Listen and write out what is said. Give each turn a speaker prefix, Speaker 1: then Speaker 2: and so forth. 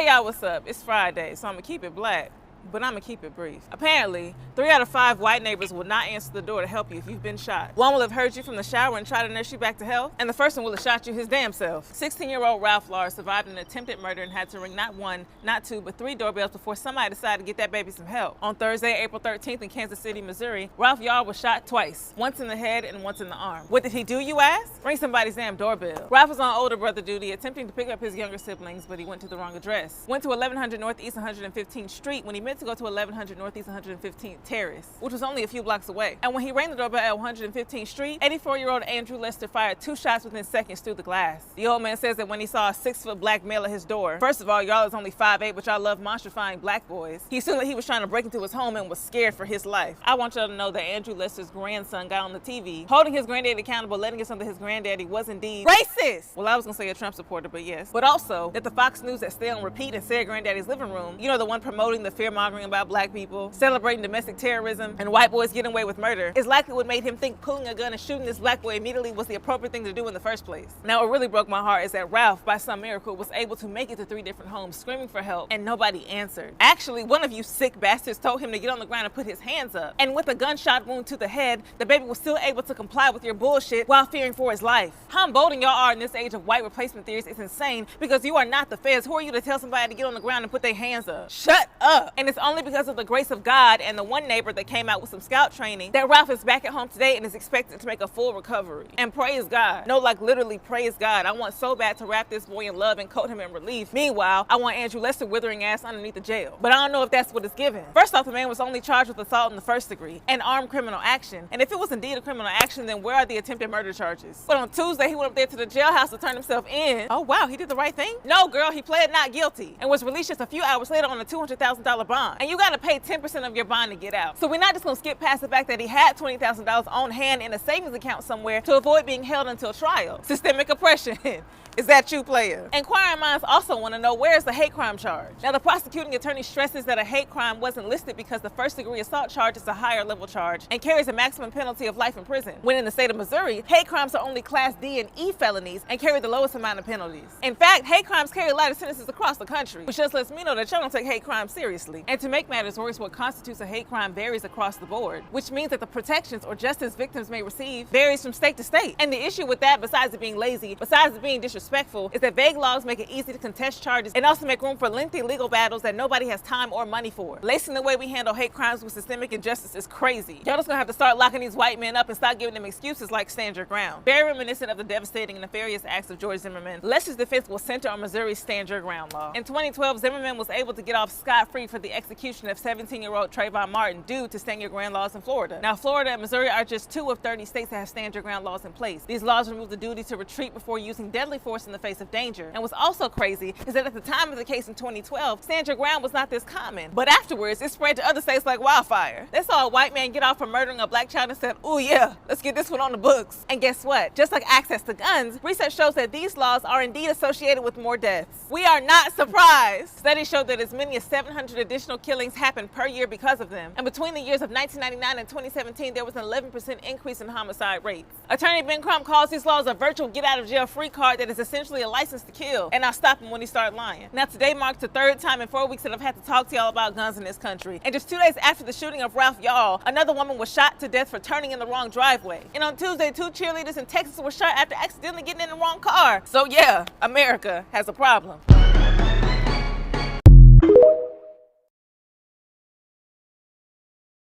Speaker 1: Hey y'all, what's up? It's Friday, so I'm gonna keep it black, but I'm gonna keep it brief. Apparently, 3 out of 5 white neighbors will not answer the door to help you if you've been shot. One will have heard you from the shower and tried to nurse you back to health, and the first one will have shot you his damn self. 16-year-old Ralph Lahr survived an attempted murder and had to ring not 1, not 2, but 3 doorbells before somebody decided to get that baby some help. On Thursday, April 13th in Kansas City, Missouri, Ralph Lahr was shot twice, once in the head and once in the arm. What did he do, you ask? Ring somebody's damn doorbell. Ralph was on older brother duty, attempting to pick up his younger siblings, but he went to the wrong address. Went to 1100 Northeast 115th Street when he meant to go to 1100 Northeast 115th Terrace, which was only a few blocks away. And when he rang the doorbell at 115th Street, 84-year-old Andrew Lester fired 2 shots within seconds through the glass. The old man says that when he saw a 6-foot black male at his door, first of all, y'all is only 5'8", but y'all love monstrifying black boys. He assumed that he was trying to break into his home and was scared for his life. I want y'all to know that Andrew Lester's grandson got on the TV, holding his granddaddy accountable, letting us know that his granddaddy was indeed racist. Well, I was gonna say a Trump supporter, but yes. But also, that the Fox News that stay on repeat and said granddaddy's living room, you know, the one promoting the fear-mongering about black people, celebrating domestic terrorism, and white boys getting away with murder, is likely what made him think pulling a gun and shooting this black boy immediately was the appropriate thing to do in the first place. Now, what really broke my heart is that Ralph, by some miracle, was able to make it to 3 different homes screaming for help, and nobody answered. Actually, one of you sick bastards told him to get on the ground and put his hands up. And with a gunshot wound to the head, the baby was still able to comply with your bullshit while fearing for his life. How emboldened y'all are in this age of white replacement theories is insane, because you are not the feds. Who are you to tell somebody to get on the ground and put their hands up? Shut up! And it's only because of the grace of God and the one neighbor that came out with some scout training that Ralph is back at home today and is expected to make a full recovery. And praise God. No, like literally praise God. I want so bad to wrap this boy in love and coat him in relief. Meanwhile, I want Andrew Lester withering ass underneath the jail. But I don't know if that's what it's given. First off, the man was only charged with assault in the 1st degree and armed criminal action. And if it was indeed a criminal action, then where are the attempted murder charges? But on Tuesday, he went up there to the jailhouse to turn himself in. Oh wow, he did the right thing? No girl, he pled not guilty and was released just a few hours later on a $200,000 bond. And you gotta pay 10% of your bond to get out. So we're not just gonna skip past the fact that he had $20,000 on hand in a savings account somewhere to avoid being held until trial. Systemic oppression. Is that you, player? Inquiring minds also want to know, where's the hate crime charge? Now, the prosecuting attorney stresses that a hate crime wasn't listed because the 1st degree assault charge is a higher level charge and carries a maximum penalty of life in prison. When in the state of Missouri, hate crimes are only Class D and E felonies and carry the lowest amount of penalties. In fact, hate crimes carry lighter sentences across the country, which just lets me know that y'all don't take hate crimes seriously. And to make matters worse, what constitutes a hate crime varies across the board, which means that the protections or justice victims may receive varies from state to state. And the issue with that, besides it being lazy, besides it being disrespectful, is that vague laws make it easy to contest charges and also make room for lengthy legal battles that nobody has time or money for. Lacing the way we handle hate crimes with systemic injustice is crazy. Y'all just gonna have to start locking these white men up and stop giving them excuses like stand your ground. Very reminiscent of the devastating and nefarious acts of George Zimmerman, Lester's defense will center on Missouri's stand your ground law. In 2012, Zimmerman was able to get off scot-free for the execution of 17-year-old Trayvon Martin due to stand your ground laws in Florida. Now, Florida and Missouri are just 2 of 30 states that have stand your ground laws in place. These laws remove the duty to retreat before using deadly force in the face of danger. And what's also crazy is that at the time of the case in 2012, stand your ground was not this common. But afterwards, it spread to other states like wildfire. They saw a white man get off for murdering a black child and said, "Ooh yeah, let's get this one on the books." And guess what? Just like access to guns, research shows that these laws are indeed associated with more deaths. We are not surprised. Studies show that as many as 700 additional killings happen per year because of them. And between the years of 1999 and 2017, there was an 11% increase in homicide rates. Attorney Ben Crump calls these laws a virtual get-out-of-jail-free card that is essentially a license to kill, and I'll stop him when he started lying. Now, today marks the 3rd time in 4 weeks that I've had to talk to y'all about guns in this country. And just 2 days after the shooting of Ralph Lahr, another woman was shot to death for turning in the wrong driveway. And on Tuesday, 2 cheerleaders in Texas were shot after accidentally getting in the wrong car. So yeah, America has a problem.